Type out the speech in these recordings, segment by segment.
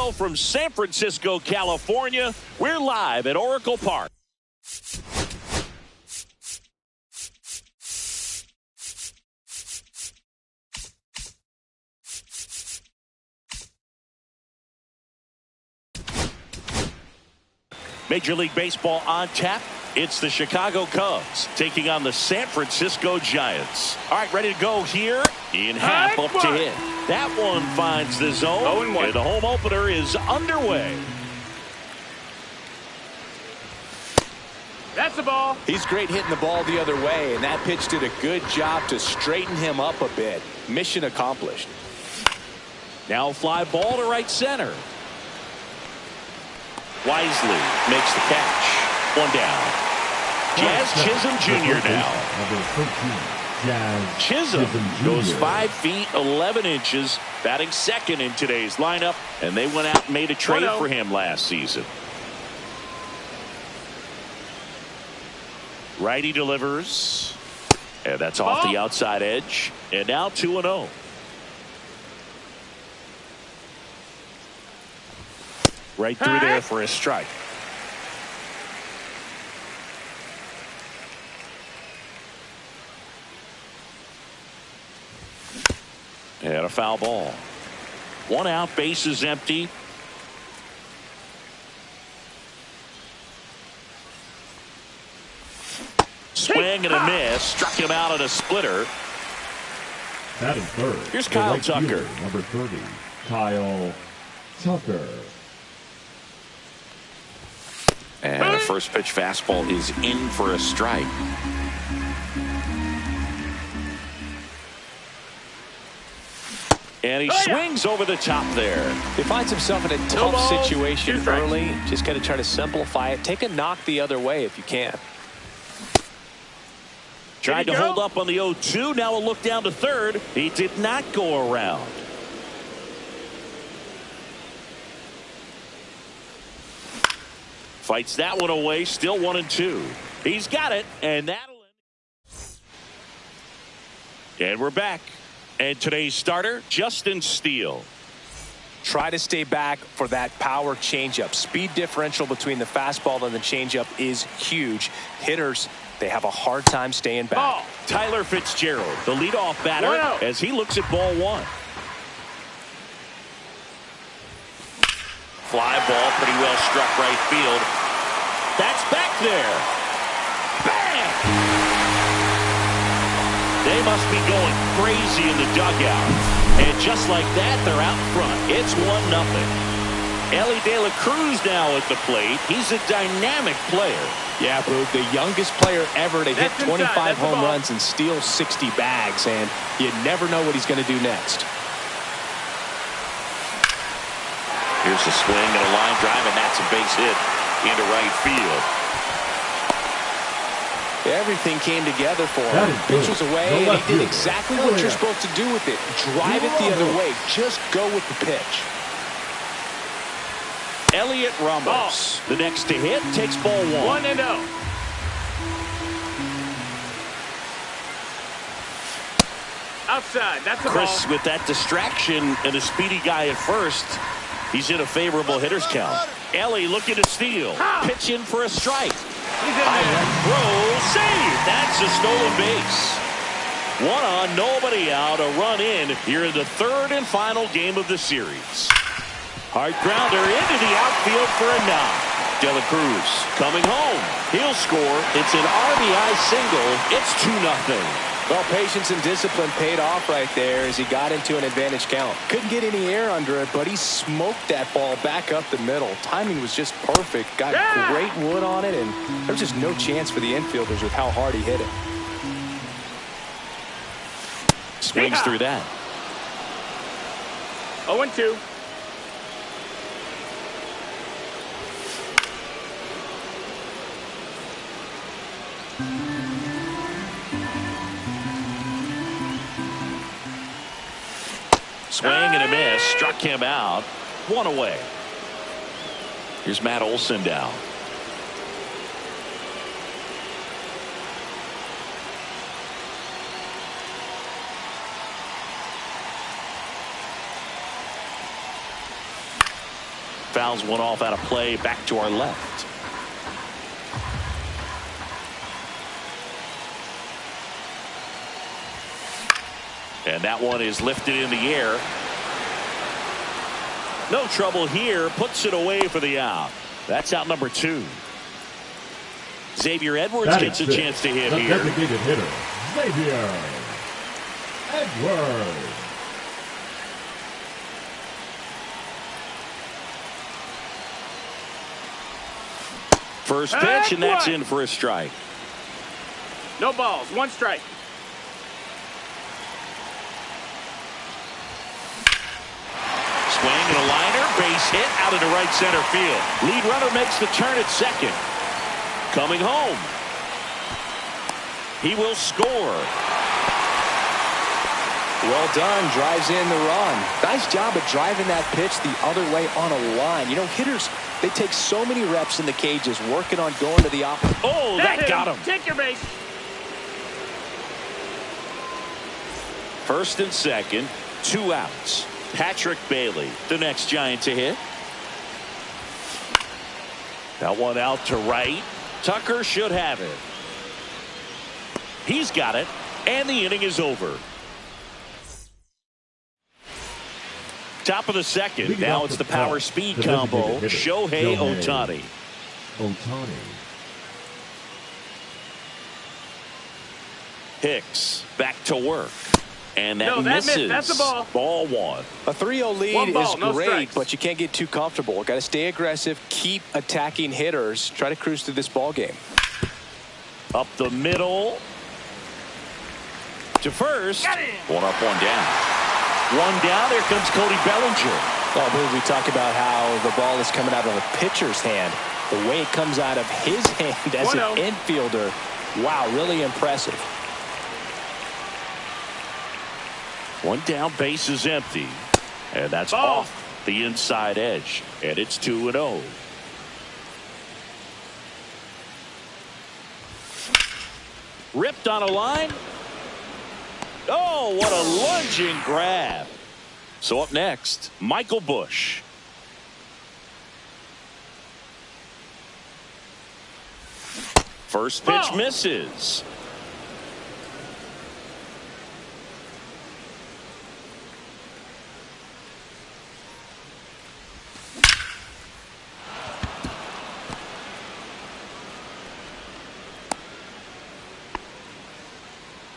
Well, from San Francisco, California, we're live at Oracle Park. Major League Baseball on tap. It's the Chicago Cubs taking on the San Francisco Giants. All right, ready to go here. In half up to hit. That one finds the zone. 0-1. And the home opener is underway. That's the ball. He's great hitting the ball the other way, and that pitch did a good job to straighten him up a bit. Mission accomplished. Now fly ball to right center. Wisely makes the catch. One down. Jazz Chisholm Jr. now. Chisholm goes 5 feet 11 inches, batting second in today's lineup, and they went out and made a trade for him last season. Righty delivers, and that's off the outside edge, and now 2-0. Right through there for a strike. And a foul ball. 1 out, base is empty. Swing and a miss. Struck him out at a splitter. That is third. Here's Kyle Tucker. Fielder, number 30, Kyle Tucker. And a first pitch fastball is in for a strike. And he swings over the top there. He finds himself in a tough situation early. Just got to try to simplify it. Take a knock the other way if you can. Tried to hold up on the 0-2. Now a look down to third. He did not go around. Fights that one away. Still 1-2. He's got it. And that'll end. And we're back. And today's starter, Justin Steele. Try to stay back for that power changeup. Speed differential between the fastball and the changeup is huge. Hitters, they have a hard time staying back. Tyler Fitzgerald, the leadoff batter, as he looks at ball one. Fly ball, pretty well struck right field. That's back there. Bang! They must be going crazy in the dugout. And just like that, they're out front. It's 1-0. Ellie De La Cruz now at the plate. He's a dynamic player. Yeah, Boog, the youngest player ever to hit 25 home runs and steal 60 bags, and you never know what he's going to do next. Here's a swing and a line drive, and that's a base hit into right field. Everything came together for him. Pitch was away, and he did exactly what you're supposed to do with it. Drive it the other way. Just go with the pitch. Elliot Ramos, the next to hit, takes ball one. 1-0. Outside, that's the Chris ball. with that distraction and a speedy guy at first. He's in a favorable hitter's count. Ellie looking to steal. Pitch in for a strike. High throw, save. That's a stolen base. 1 on, nobody out. A run in here in the third and final game of the series. Hard grounder into the outfield for a knock. De La Cruz coming home. He'll score. It's an RBI single. It's 2-0. Well, patience and discipline paid off right there as he got into an advantage count. Couldn't get any air under it, but he smoked that ball back up the middle. Timing was just perfect. Got great wood on it, and there was just no chance for the infielders with how hard he hit it. Swings through that. 0-2. Swing and a miss. Struck him out. 1 away. Here's Matt Olson down. fouls one off out of play back to our left. And that one is lifted in the air. No trouble here. Puts it away for the out. That's out number 2. Xavier Edwards gets a chance to hit here. Designated hitter, Xavier Edwards. First pitch, and that's in for a strike. No balls, 1 strike. Swing and a liner, base hit out into right center field. Lead runner makes the turn at second. Coming home. He will score. Well done. Drives in the run. Nice job of driving that pitch the other way on a line. You know, hitters, they take so many reps in the cages working on going to the opposite. Oh, that got him. Take your base. First and second, 2 outs. Patrick Bailey, the next Giant to hit. That one out to right. Tucker should have it. He's got it, and the inning is over. Top of the second. Now it's the power speed combo. Shohei Ohtani. Hicks back to work. And that misses. That's a ball. Ball 1. A 3-0 lead ball, is no great, strikes. but you can't get too comfortable. Got to stay aggressive, keep attacking hitters, try to cruise through this ball game. Up the middle. To first. 1 up, 1 down. 1 down. Here comes Cody Bellinger. Well, I believe we talk about how the ball is coming out of a pitcher's hand. The way it comes out of his hand as an infielder. Wow, really impressive. 1 down, base is empty. And that's off the inside edge. And it's 2-0. Ripped on a line. Oh, what a lunging grab. So up next, Michael Busch. First pitch misses.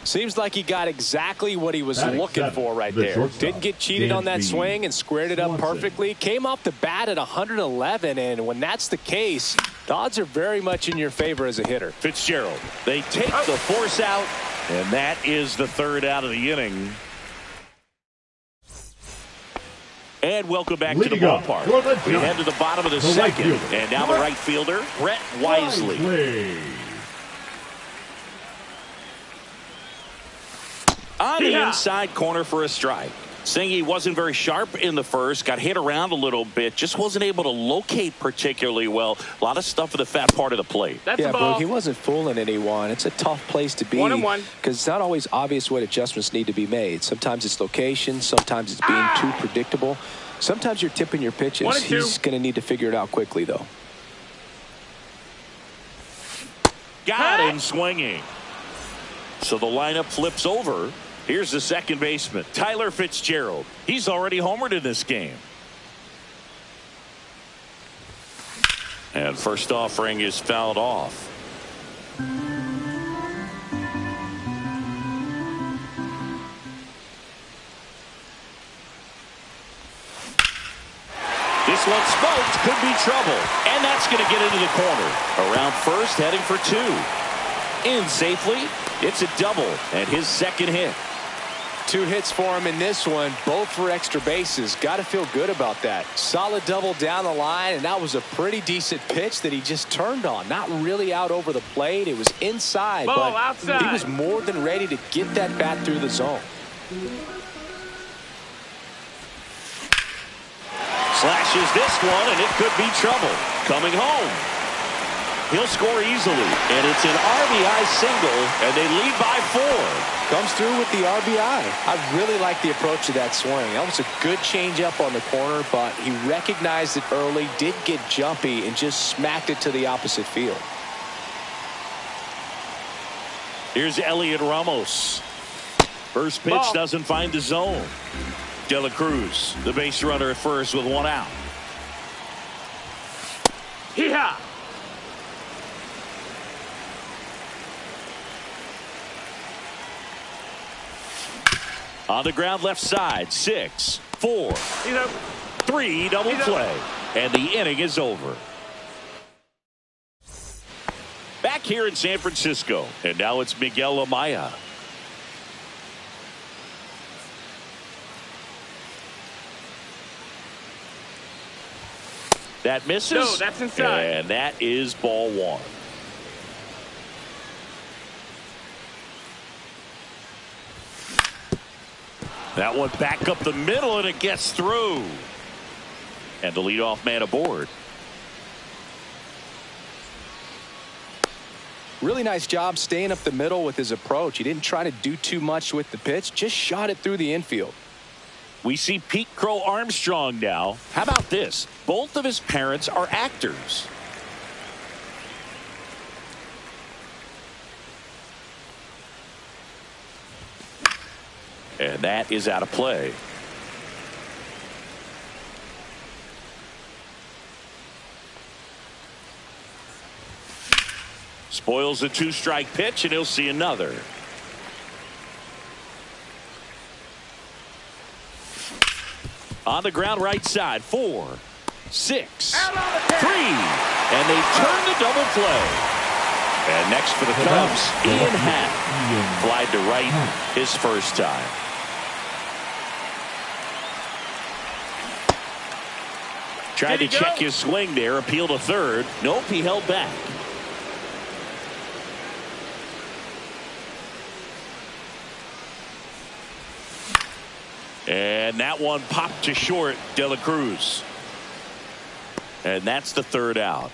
Seems like he got exactly what he was looking for right there. Didn't get cheated on that swing and squared it up perfectly. Came off the bat at 111, and when that's the case, the odds are very much in your favor as a hitter. Fitzgerald. They take the force out, and that is the 3rd out of the inning. And welcome back to the ballpark. We head to the bottom of the second, and now the right fielder, Brett Wisely. On the inside corner for a strike. Singy wasn't very sharp in the first, got hit around a little bit, just wasn't able to locate particularly well. A lot of stuff at the fat part of the plate. That's a ball. Boog, he wasn't fooling anyone. It's a tough place to be 1-1. because it's not always obvious what adjustments need to be made. Sometimes it's location, sometimes it's being too predictable. Sometimes you're tipping your pitches. He's going to need to figure it out quickly, though. Got him swinging. So the lineup flips over. Here's the second baseman, Tyler Fitzgerald. He's already homered in this game. And first offering is fouled off. This one smoked, could be trouble. And that's going to get into the corner. Around first, heading for 2. In safely, it's a double and his second hit. 2 hits for him in this one, both for extra bases. Got to feel good about that. Solid double down the line, and that was a pretty decent pitch that he just turned on. Not really out over the plate. It was inside, Ball but outside. He was more than ready to get that bat through the zone. Slashes this one, and it could be trouble. Coming home. he'll score easily. And it's an RBI single, and they lead by 4. Comes through with the RBI. I really like the approach of that swing. That was a good changeup on the corner, but he recognized it early, did get jumpy, and just smacked it to the opposite field. Here's Elliot Ramos. First pitch doesn't find the zone. De La Cruz, the base runner at first with 1 out. Hee-haw! On the ground left side, 6, 4, 3, double play. And the inning is over. Back here in San Francisco, and now it's Miguel Amaya. That misses. No, that's inside. And that is ball 1. That one back up the middle, and it gets through. And the leadoff man aboard. Really nice job staying up the middle with his approach. He didn't try to do too much with the pitch, just shot it through the infield. We see Pete Crow Armstrong now. How about this? Both of his parents are actors. And that is out of play. Spoils the 2-strike pitch, and he'll see another. On the ground right side, 4, 6, 3. And they turn the double play. And next for the Cubs, Ian Happ. Flied to right his first time. Tried to check his swing there, appeal to third. Nope, he held back. And that one popped to short, De La Cruz. And that's the 3rd out.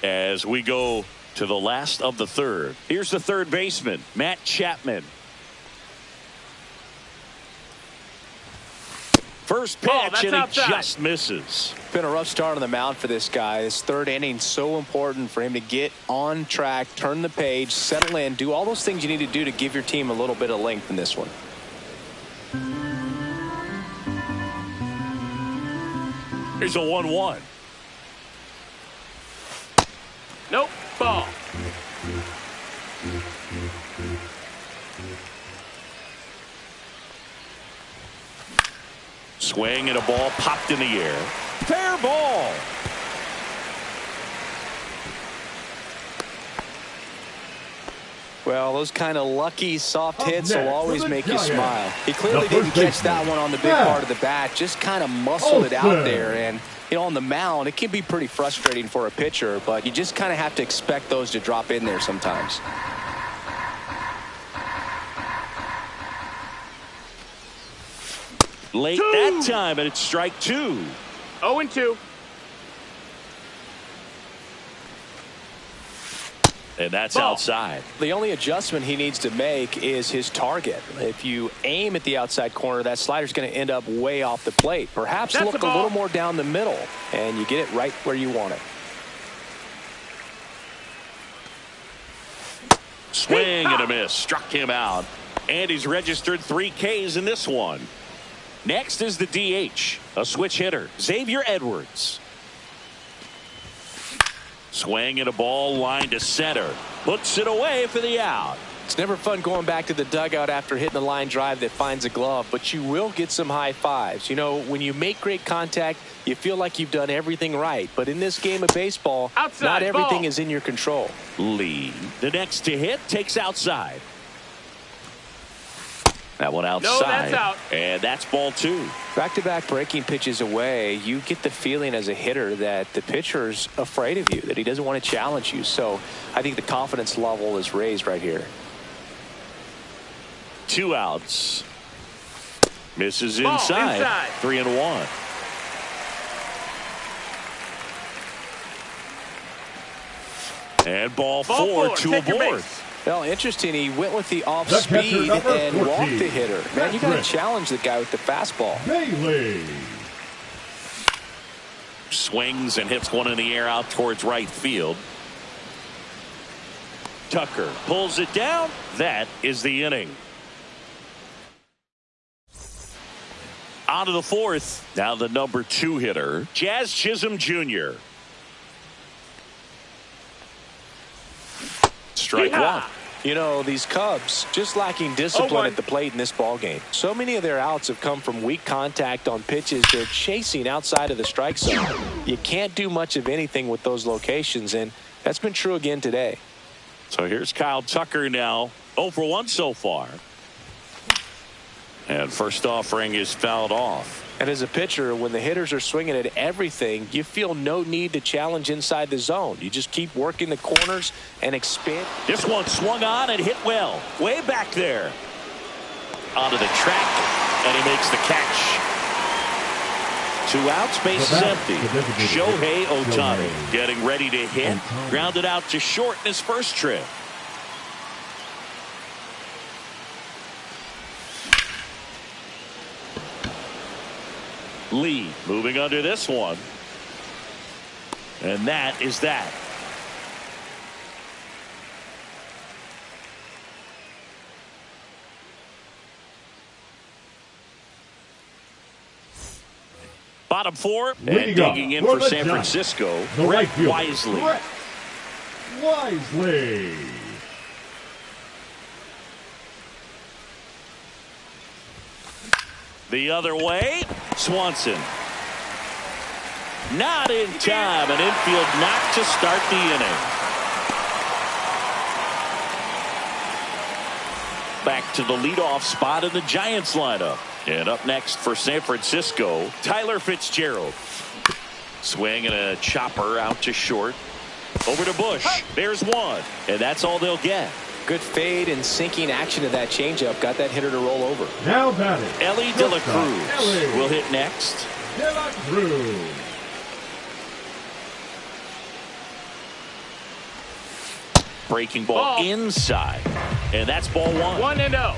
As we go to the last of the 3rd. Here's the 3rd baseman, Matt Chapman. First pitch, and he just misses. Been a rough start on the mound for this guy. This 3rd inning so important for him to get on track, turn the page, settle in, do all those things you need to do to give your team a little bit of length in this one. Here's a 1-1. Nope, ball. Swing and a ball popped in the air. Fair ball. Well, those kind of lucky soft hits will always make you smile. He clearly didn't catch that one on the big part of the bat, just kind of muscled it out there. And, you know, on the mound, it can be pretty frustrating for a pitcher, but you just kind of have to expect those to drop in there sometimes. Late that time, and it's strike 2. 0-2. And that's outside. The only adjustment he needs to make is his target. If you aim at the outside corner, that slider's going to end up way off the plate. Perhaps look a little more down the middle, and you get it right where you want it. Swing and a miss. Struck him out. And he's registered 3 Ks in this one. Next is the DH, a switch hitter, Xavier Edwards. Swing and a ball line to center. Puts it away for the out. It's never fun going back to the dugout after hitting a line drive that finds a glove, but you will get some high fives. You know, when you make great contact, you feel like you've done everything right. But in this game of baseball, not everything is in your control. Lee, the next to hit, takes outside. That one outside. No, that's out. And that's ball 2. Back-to-back breaking pitches away, you get the feeling as a hitter that the pitcher's afraid of you, that he doesn't want to challenge you. So I think the confidence level is raised right here. 2 outs. Misses inside. 3-1. And ball Ball four four, to take your aboard. base. Well, interesting. He went with the off The catcher, speed number and 14. walked the hitter. Man, you got to That's challenge the guy with the fastball. Bailey. Swings and hits one in the air out towards right field. Tucker pulls it down. That is the inning. On to the fourth. Now the number 2 hitter, Jazz Chisholm Jr. Strike one. You know, these Cubs just lacking discipline 0-1. at the plate in this ballgame. So many of their outs have come from weak contact on pitches they're chasing outside of the strike zone. You can't do much of anything with those locations, and that's been true again today. So here's Kyle Tucker now. 0 for 1 so far. And first offering is fouled off. And as a pitcher, when the hitters are swinging at everything, you feel no need to challenge inside the zone. You just keep working the corners and expand. This one swung on and hit well. Way back there. Onto the track, and he makes the catch. 2 outs, base is empty. Shohei Ohtani getting ready to hit. Grounded out to short in his first trip. Lee moving under this one. And that is that. Bottom 4 and Leading up digging in for for the San Giants, Francisco, the Brett right fielder, Wisely. Brett Wisely. The other way, Swanson. Not in time. An infield knock to start the inning. Back to the leadoff spot in the Giants lineup. And up next for San Francisco, Tyler Fitzgerald. Swing and a chopper out to short. Over to Bush. There's one. And that's all they'll get. Good fade and sinking action of that changeup got that hitter to roll over. Now batting, Ellie De La Cruz will hit next. De La Cruz. Breaking ball inside. And that's ball 1. 1-0.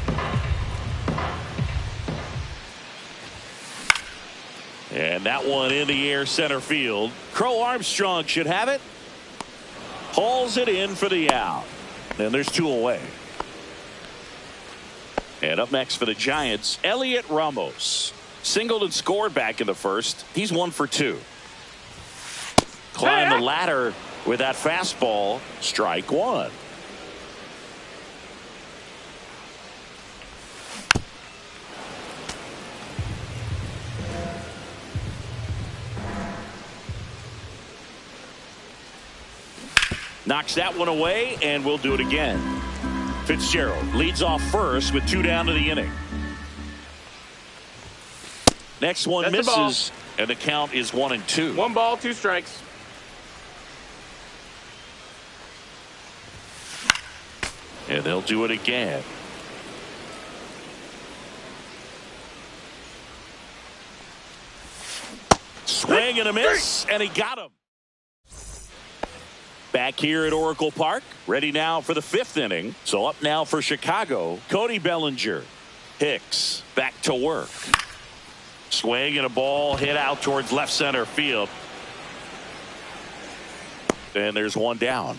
And that one in the air center field. Crow Armstrong should have it. Hauls it in for the out. And there's 2 away. And up next for the Giants, Elliot Ramos. Singled and scored back in the first. He's 1 for 2. Climb the ladder with that fastball. Strike 1. Knocks that one away, and we'll do it again. Fitzgerald leads off first with 2 down to the inning. Next one That's a ball. misses, and the count is 1-2. 1 ball, 2 strikes. And they'll do it again. Swing and a miss, and he got him. Back here at Oracle Park, ready now for the 5th inning. So up now for Chicago, Cody Bellinger. Hicks back to work. Swing and a ball hit out towards left center field. And there's 1 down.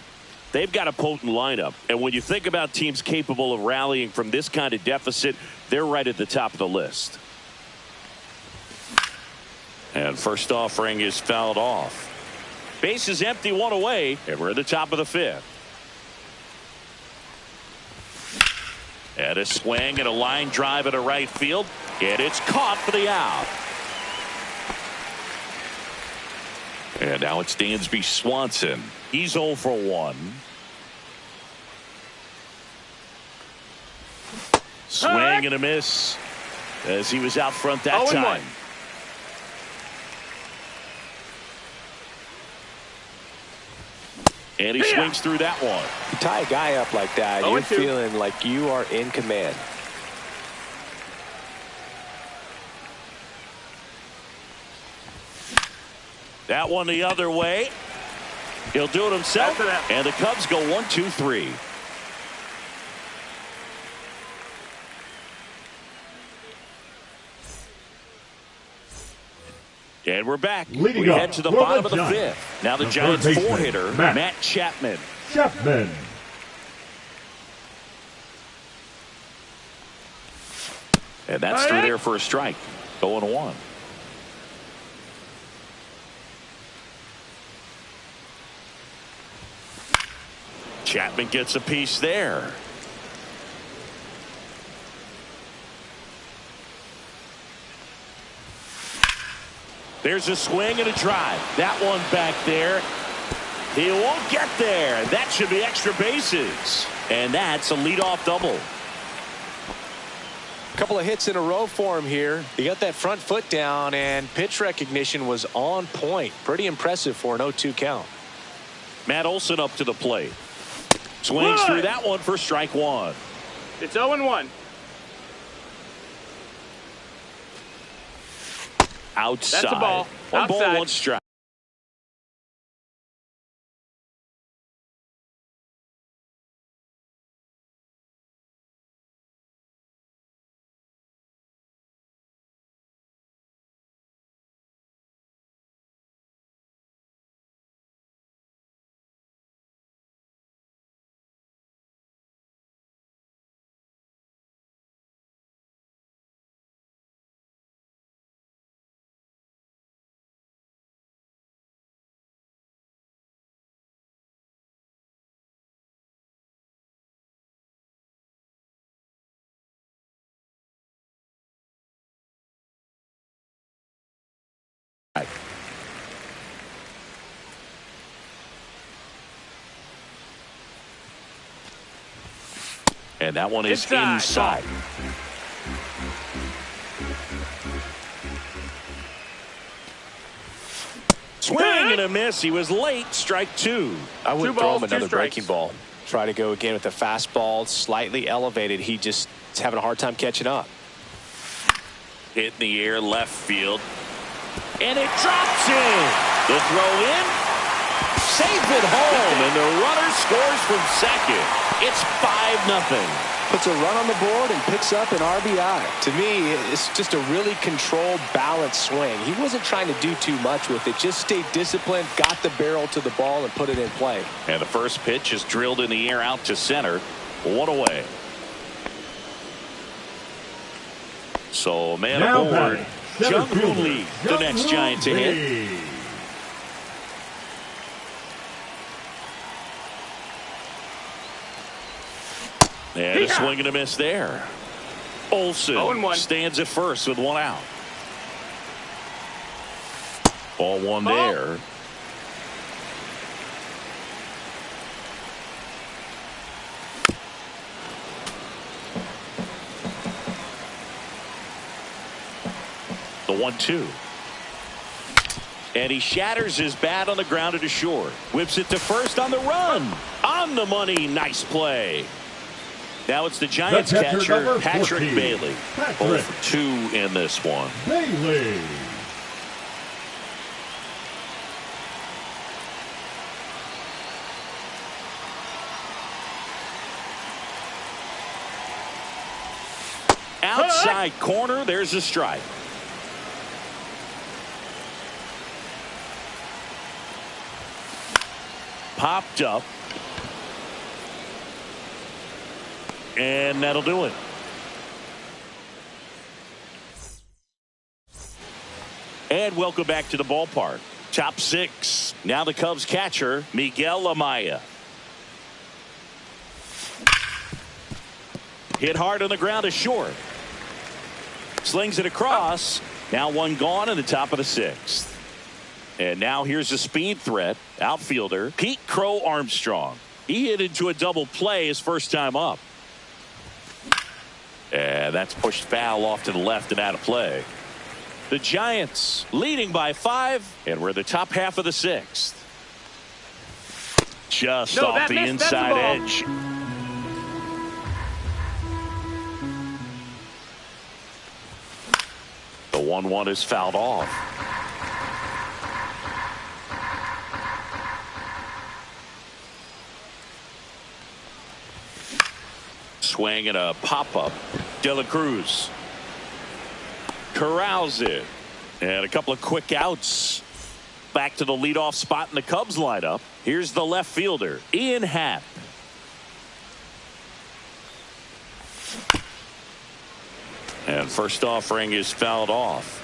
They've got a potent lineup. And when you think about teams capable of rallying from this kind of deficit, they're right at the top of the list. And first offering is fouled off. Base is empty, 1 away, and we're at the top of the 5th. And a swing and a line drive into right field, and it's caught for the out. And now it's Dansby Swanson. He's 0 for 1. Swing and a miss as he was out front that 0-1. time. And he swings through that one. You tie a guy up like that, you're feeling like you are in command. That one the other way. He'll do it himself, and the Cubs go 1-2-3. And we're back. Leading we up head to the for bottom the of the Giants, fifth. Now the the Giants third baseman, four-hitter, Matt Chapman. And that's through there for a strike. 0-1. Chapman gets a piece there. There's a swing and a drive. That one back there. He won't get there. That should be extra bases. And that's a leadoff double. A couple of hits in a row for him here. He got that front foot down, and pitch recognition was on point. Pretty impressive for an 0-2 count. Matt Olson up to the plate. Swings through that one for strike one. It's 0-1. Outside. That's a ball. One Outside. ball, one strike. And that one is inside. Swing and a miss. He was late. Strike two. I would throw him another strikes. breaking ball. Try to go again with the fastball, slightly elevated. He just is having a hard time catching up. Hit in the air, left field. And it drops in. The throw in. Safe it home, and the runner scores from second. It's 5-0. Puts a run on the board and picks up an RBI. To me, it's just a really controlled, balanced swing. He wasn't trying to do too much with it. Just stayed disciplined, got the barrel to the ball, and put it in play. And the first pitch is drilled in the air out to center. One away. So, man Now aboard. batting, Jung center Hoo Lee, the fielder, next Giant to hit. Lee. And a swing and a miss there. Olson 0-1. stands at first with one out. Ball one there. The 1-2. And he shatters his bat on the ground to short. Whips it to first on the run. On the money. Nice play. Now it's the Giants The catcher, catcher, number Patrick 14, Bailey. Patrick 0 for 2 in this one. Bailey. Outside corner, there's a strike. Popped up. And that'll do it. And welcome back to the ballpark. Top six. Now the Cubs catcher, Miguel Amaya. Hit hard on the ground to short. Slings it across. Now one gone in the top of the sixth. And now here's a speed threat. Outfielder, Pete Crow Armstrong. He hit into a double play his first time up. And that's pushed foul off to the left and out of play. The Giants leading by 5, and we're the top half of the sixth. Just off the inside edge. The 1-1 is fouled off. swing and a pop-up. De La Cruz corrals it. And a couple of quick outs. Back to the leadoff spot in the Cubs lineup. Here's the left fielder, Ian Happ. And first offering is fouled off.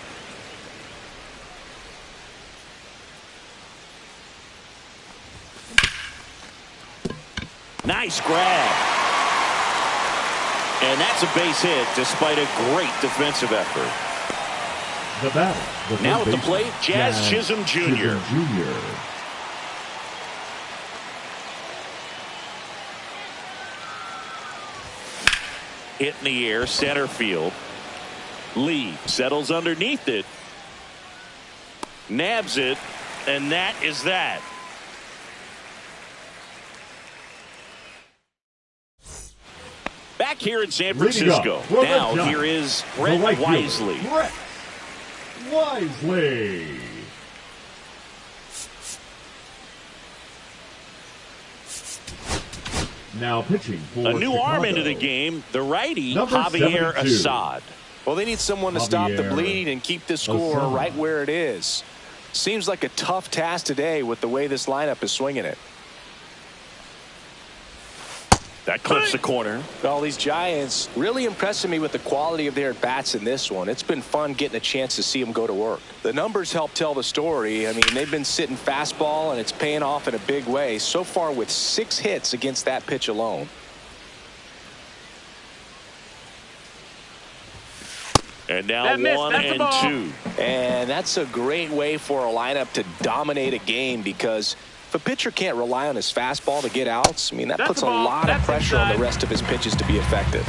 Nice grab. And that's a base hit despite a great defensive effort. The batter. Now at the plate, Jazz Chisholm Jr. Hit in the air, center field. Lee settles underneath it. Nabs it, and that is that. Back here in San Francisco. Now here is Brett Wisely. Brett Wisely. Now pitching for a new Chicago. arm into the game. The righty, Number Javier 72. Assad. Well, they need someone to stop the Javier bleed and keep the score Assad. right where it is. Seems like a tough task today with the way this lineup is swinging it. That clips the corner. All these Giants really impressing me with the quality of their at-bats in this one. It's been fun getting a chance to see them go to work. The numbers help tell the story. I mean, they've been sitting fastball, and it's paying off in a big way. So far with 6 hits against that pitch alone. And now That missed. 1 That's a and ball. 2. And that's a great way for a lineup to dominate a game, because if a pitcher can't rely on his fastball to get outs, I mean, that That's puts a a ball. lot of That's pressure on the inside. rest of his pitches to be effective.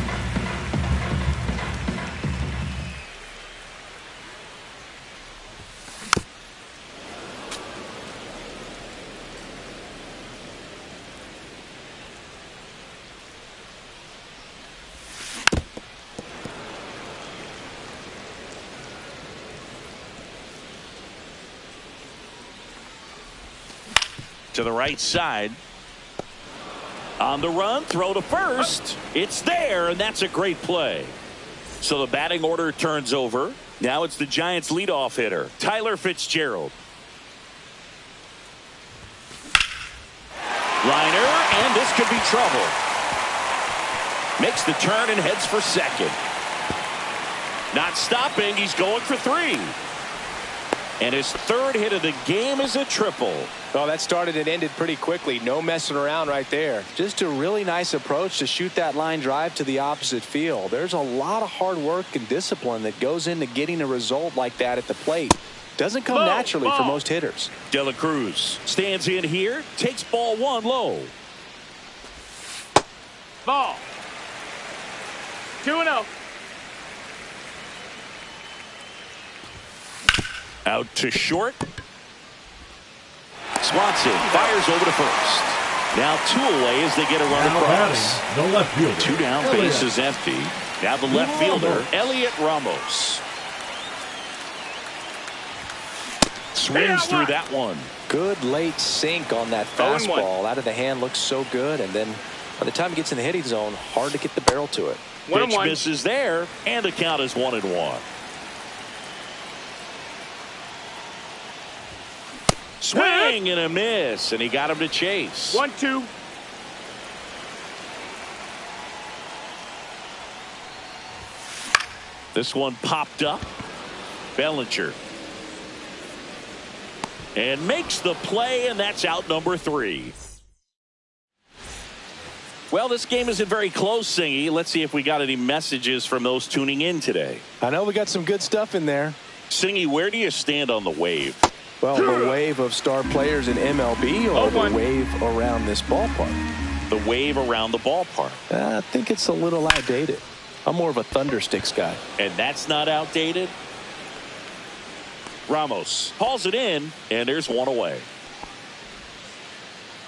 To the right side. On the run, throw to first. It's there, and that's a great play. So the batting order turns over. Now it's the Giants' leadoff hitter, Tyler Fitzgerald. Liner, and this could be trouble. Makes the turn and heads for second. Not stopping, he's going for 3. And his 3rd hit of the game is a triple. Oh, that started and ended pretty quickly. No messing around right there. Just a really nice approach to shoot that line drive to the opposite field. There's a lot of hard work and discipline that goes into getting a result like that at the plate. Doesn't come naturally for most hitters. De La Cruz stands in here, takes ball 1 low. Ball. 2-0. Out to short. Swanson fires over to first. Now 2 away as they get a run Now across. batting, the left fielder. 2 down, Elliott. base is empty. Now the left fielder, Elliott Ramos. Swings through that one. Good late sink on that 0-1. fastball. Out of the hand, looks so good. And then by the time he gets in the hitting zone, hard to get the barrel to it. Pitch 1-1. misses there, and the count is 1-1. Swing and a miss, and he got him to chase. 1-2. This one popped up. Bellinger. And makes the play, and that's out number 3. Well, this game isn't very close, Singy. Let's see if we got any messages from those tuning in today. I know we got some good stuff in there. Singy, where do you stand on the wave? Well, the wave of star players in MLB or the 0-1. wave around this ballpark? The wave around the ballpark. I think it's a little outdated. I'm more of a Thundersticks guy. And that's not outdated. Ramos hauls it in, and there's 1 away.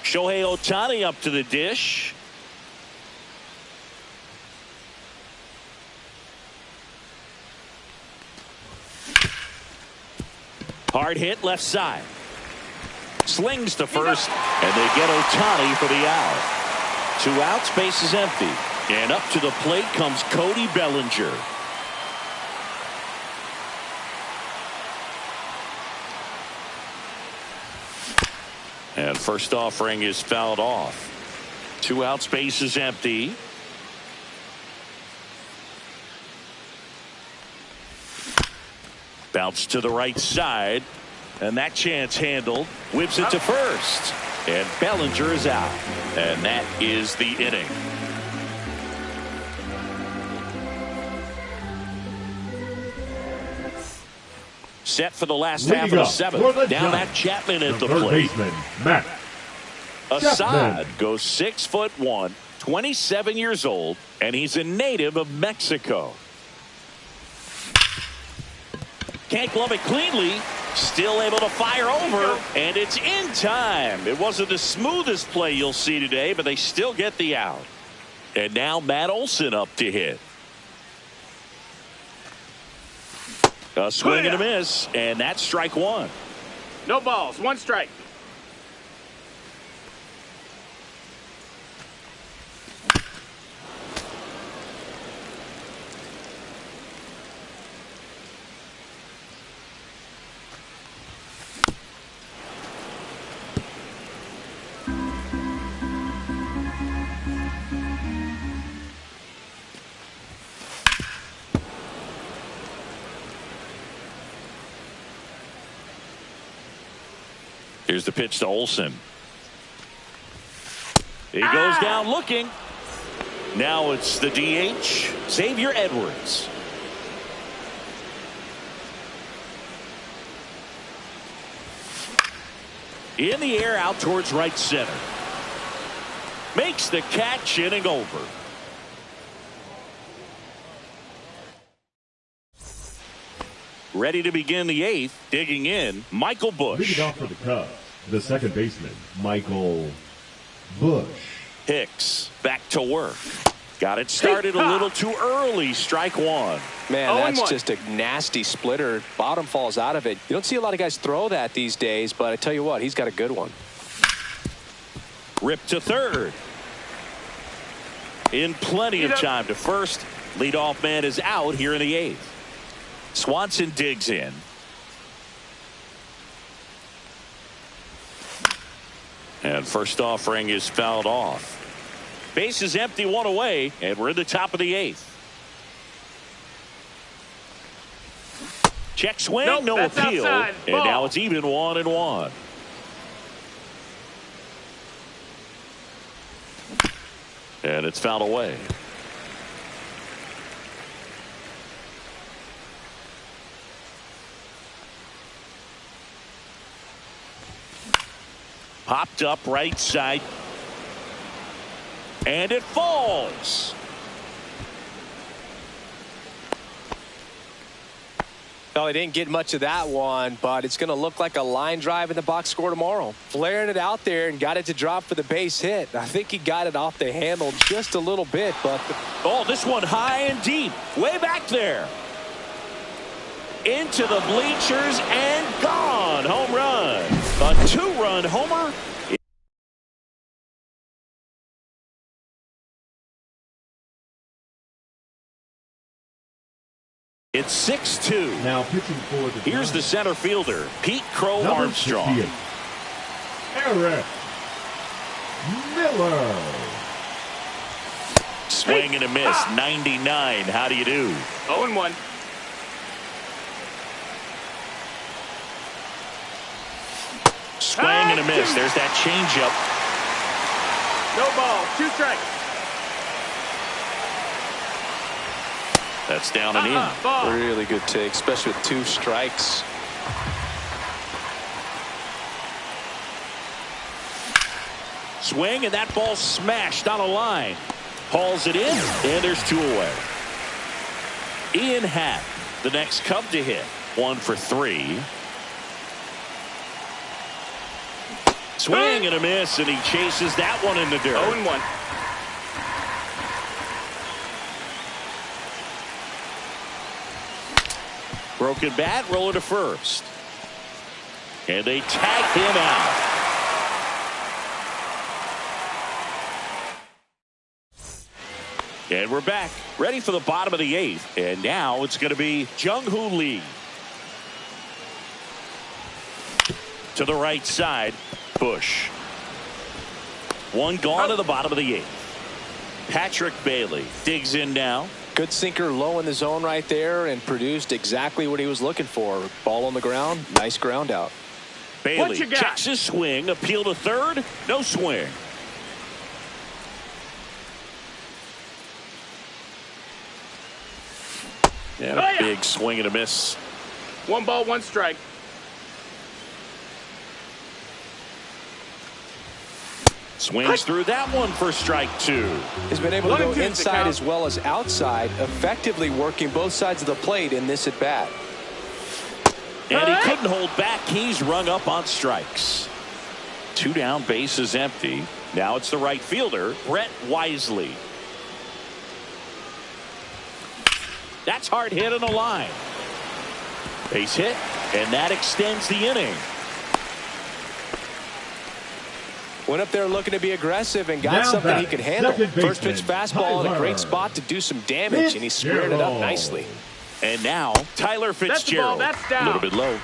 Shohei Ohtani up to the dish. Hard hit left side. Slings to first, and they get Ohtani for the out. 2 outs, base is empty. And up to the plate comes Cody Bellinger. And first offering is fouled off. 2 outs, base is empty. Bounce to the right side. And that chance handled. Whips it to first. And Bellinger is out. And that is the inning. Set for the last half of the seventh. Down at Chapman at the plate. Baseman, Matt Assad goes 6'1", 27 years old, and he's a native of Mexico. Can't glove it cleanly. Still able to fire over, and it's in time. It wasn't the smoothest play you'll see today, but they still get the out. And now Matt Olson up to hit. A swing and a miss, and that's strike one. No balls, 1 strike. Here's the pitch to Olson. He goes down looking. Now it's the DH, Xavier Edwards. In the air, out towards right center. Makes the catch, inning over. Ready to begin the eighth. Digging in, Michael Bush. Leading off for the Cubs, the second baseman, Michael Bush. Hicks back to work. Got it started a little too early. Strike one. Man, that's just a nasty splitter. Bottom falls out of it. You don't see a lot of guys throw that these days, but I tell you what, he's got a good one. Ripped to third. In plenty of time to first. Leadoff man is out here in the eighth. Swanson digs in. And first offering is fouled off. Base is empty, 1 away, and we're in the top of the eighth. Check swing, nope, no appeal. Outside. And now it's even 1-1. And it's fouled away. Popped up right side. And it falls. No, he didn't get much of that one, but it's going to look like a line drive in the box score tomorrow. Flaring it out there and got it to drop for the base hit. I think he got it off the handle just a little bit, but... Oh, this one high and deep. Way back there. Into the bleachers and gone. Home run. A 2-run homer. It's 6-2. Now pitching for the Here's the center fielder, Pete Crow number Armstrong. 68, Eric Miller. Swing and a miss. 99. How do you do? 0-1. Swing and a miss. There's that changeup. No ball, 2 strikes. That's down and in. Ball. Really good take, especially with 2 strikes. Swing, and that ball smashed on a line. Hauls it in, and there's 2 away. Ian Happ, the next Cub to hit. 1 for 3. Swing and a miss, and he chases that one in the dirt. 0-1. Broken bat, roller to first. And they tag him out. And we're back, ready for the bottom of the 8th. And now it's going to be Jung-Hoo Lee. To the right side, Bush. One gone to the bottom of the 8th. Patrick Bailey digs in now. Good sinker low in the zone right there and produced exactly what he was looking for. Ball on the ground, nice ground out. Bailey checks his swing, appeal to third, no swing. And a big swing and a miss. 1 ball, 1 strike. Swings through that one for strike 2. He's been able to go inside as well as outside, effectively working both sides of the plate in this at bat. And he couldn't hold back. He's rung up on strikes. 2 down, base is empty. Now it's the right fielder, Brett Wisely. That's hard hit on the line. Base hit, and that extends the inning. Went up there looking to be aggressive and got something he could handle. First pitch fastball in a great spot to do some damage, and he squared it up nicely. And now Tyler Fitzgerald. That's down. A little bit low.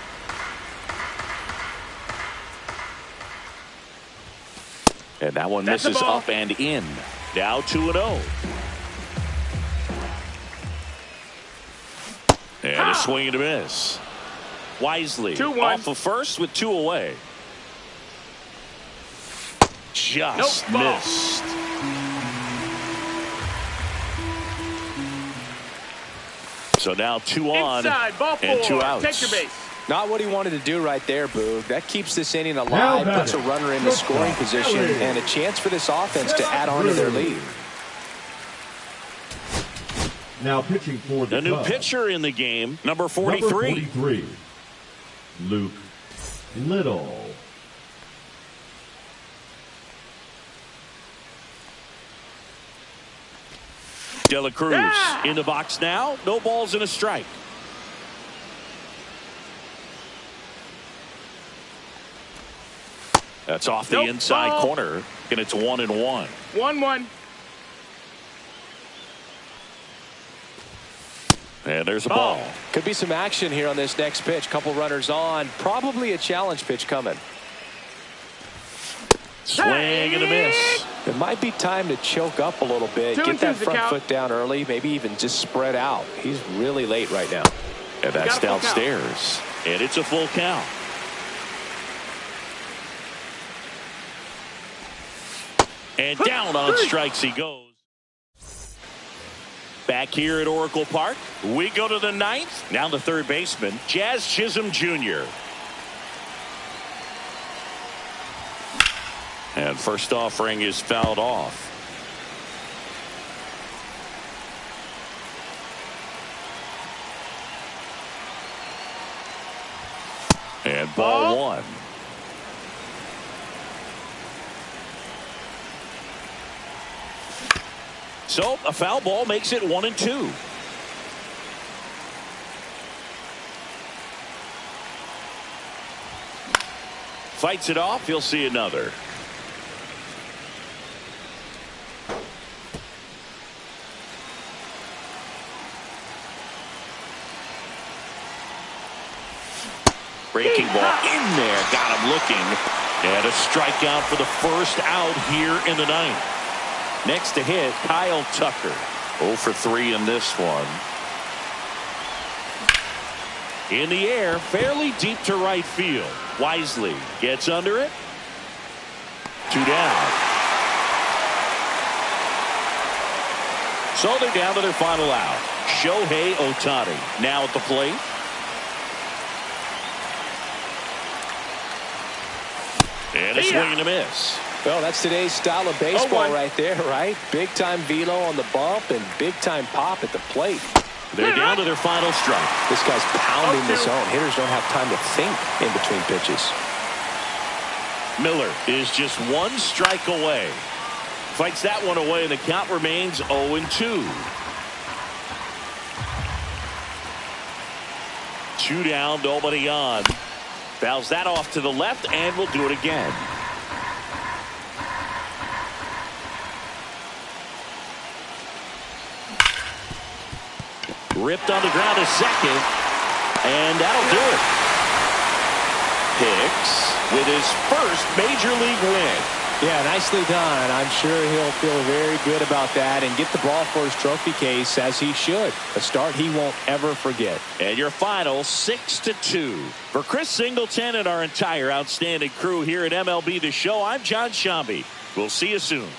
And that one misses up and in. Now 2-0. And a swing and a miss. Wisely off of first with 2 away. Just missed. So now 2 on and 2 outs. Take your base. Not what he wanted to do right there, Boog. That keeps this inning alive, puts a runner in the scoring position, and a chance for this offense to add on to their lead. Now pitching for the new pitcher in the game, number 43. Luke Little. De La Cruz in the box now. No balls and a strike. That's off the inside corner, and it's 1-1. 1-1. And there's a ball. Could be some action here on this next pitch. Couple runners on. Probably a challenge pitch coming. Swing and a miss. It might be time to choke up a little bit. Get that front foot down early. Maybe even just spread out. He's really late right now. And that's downstairs. And it's a full count. And down on strikes he goes. Back here at Oracle Park, we go to the 9th. Now the third baseman, Jazz Chisholm Jr. And first offering is fouled off. And ball 1. So a foul ball makes it 1-2. Fights it off. He'll see another. Breaking ball in there. Got him looking. And a strikeout for the first out here in the 9th. Next to hit, Kyle Tucker. 0 for 3 in this one. In the air, fairly deep to right field. Wisely gets under it. 2 down. So they're down to their final out. Shohei Ohtani now at the plate. And a swing and a miss. Well, that's today's style of baseball right there, right? Big time velo on the bump and big time pop at the plate. They're down to their final strike. This guy's pounding the zone. Hitters don't have time to think in between pitches. Miller is just 1 strike away. Fights that one away, and the count remains 0-2. 2 down, nobody on. Fouls that off to the left, and we'll do it again. Ripped on the ground to second. And that'll do it. Hicks with his first major league win. Yeah, nicely done. I'm sure he'll feel very good about that and get the ball for his trophy case, as he should. A start he won't ever forget. And your final 6-2. For Chris Singleton and our entire outstanding crew here at MLB The Show, I'm John Shambi. We'll see you soon.